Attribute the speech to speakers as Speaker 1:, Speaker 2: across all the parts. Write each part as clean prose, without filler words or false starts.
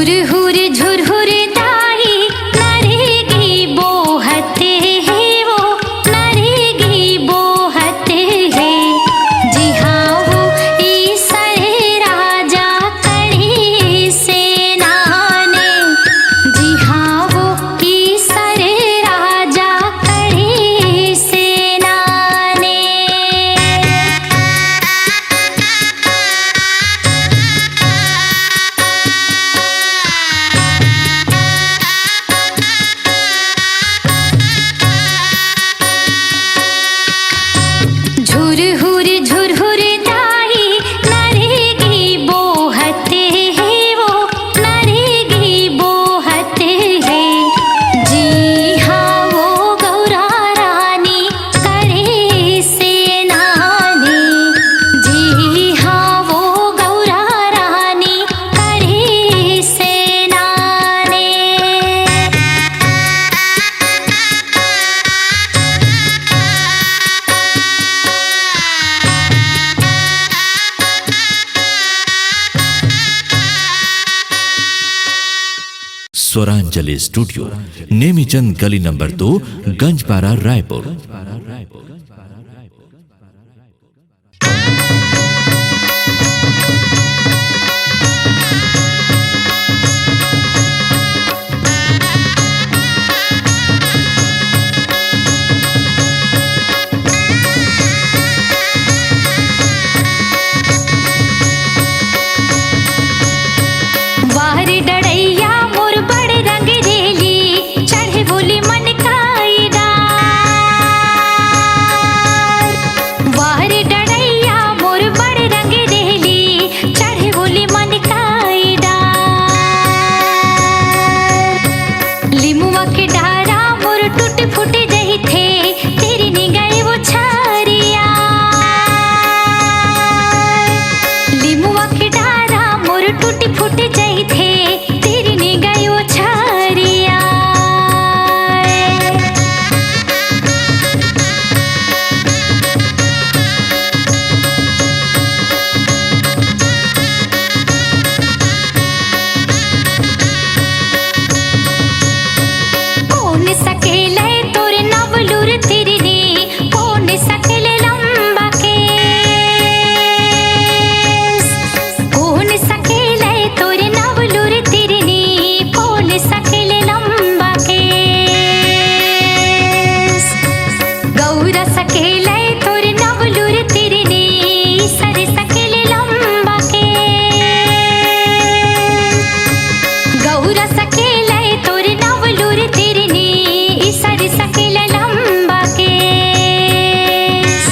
Speaker 1: झुरहुर झुरहुर दाई नरेगी बोहते है वो नरेगी बोहते है। जी हाँ वो ईसर राजा कड़ी सेना ने। जी हाँ वो ईसर राजा कड़ी सेना ने। झुरहुर झुरहुर दाई नरेगी बोहते है वो नरेगी बोहते है। जी हाँ वो गौरा रानी करे सेना ने। जी हाँ वो गौरा रानी करे सेना ने।
Speaker 2: स्वरांजलि स्टूडियो, नेमीचंद गली नंबर 2, गंजपारा, रायपुर।
Speaker 1: वार डड़ैया मोर बड़ रंग रेली चढ़े बोली मन काई डार। वार डड़ैया मोर बड़ रंग रेली चढ़े बोली मन काई डार। लिमुआ के डारा मोर टूट फूट जही थे तेरी निगाह वो छारिया। लिमुआ के डारा मोर टूट फूट जही थे तेरी निगाह वो छारिया। कौन सकेले तोर नवलूर तिरनी कौन सकेले लंबा केस। कौन सकेले तोर नवलूर तिरनी कौन सकेले लंबा केस। गौरा सकेले तोर नवलूर तिरनी सर सकेले लंबा केस। गौरा सकेले तोर नवलूर तिरनी सर सकेले लंबा केस।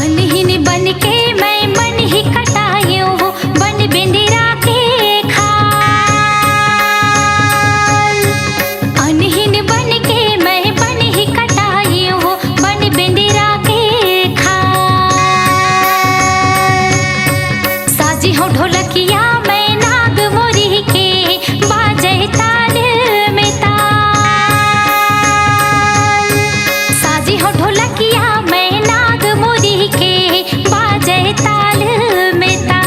Speaker 1: अनहिन बन के मैं मन ही कटायो बन बिंदिरा के खाल। अनहिन बन के मैं बन ही कटायो बन बिंदिरा के खाल। साजी हो ढोलकिया मैं नाग मोरी के बाजे ताल में ताल। साजी हो ढोलकिया मैं नाग मोरी के बाजे ताल में ताल।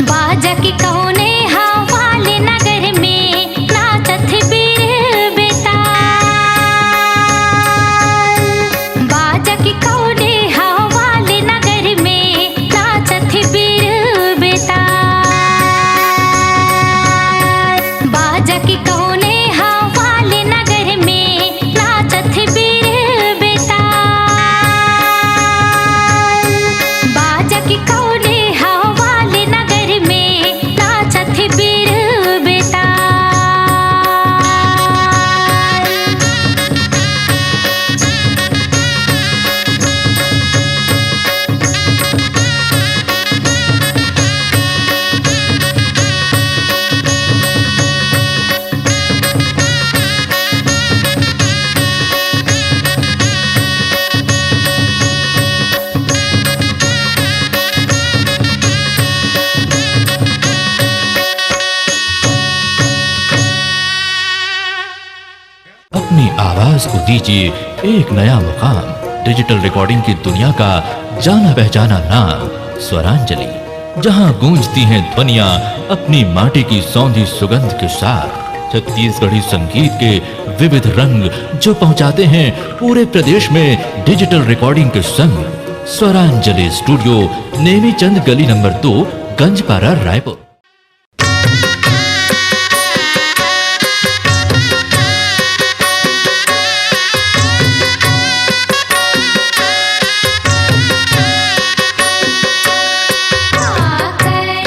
Speaker 1: बाजा की कौने हवाले नगर में नाचत बीर बेताल। बाजा की कौने हवाले नगर में नाचत बीर बेताल। बाजा की कौने हवाले नगर में नाचत बीर बेताल। बाजा की कौने हवाले नगर में नाचत बीर बेताल।
Speaker 2: आवाज को दीजिए एक नया मुकाम। डिजिटल रिकॉर्डिंग की दुनिया का जाना पहचाना नाम स्वरांजलि, जहां गूंजती हैं ध्वनियां अपनी माटी की सौंधी सुगंध के साथ। छत्तीसगढ़ी संगीत के विविध रंग जो पहुंचाते हैं पूरे प्रदेश में डिजिटल रिकॉर्डिंग के संग। स्वरांजलि स्टूडियो, नेमीचंद गली नंबर 2, गंजपारा, रायपुर।
Speaker 1: करे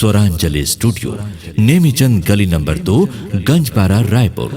Speaker 2: स्वरांजलि स्टूडियो, नेमीचंद गली नंबर 2, गंजपारा, रायपुर।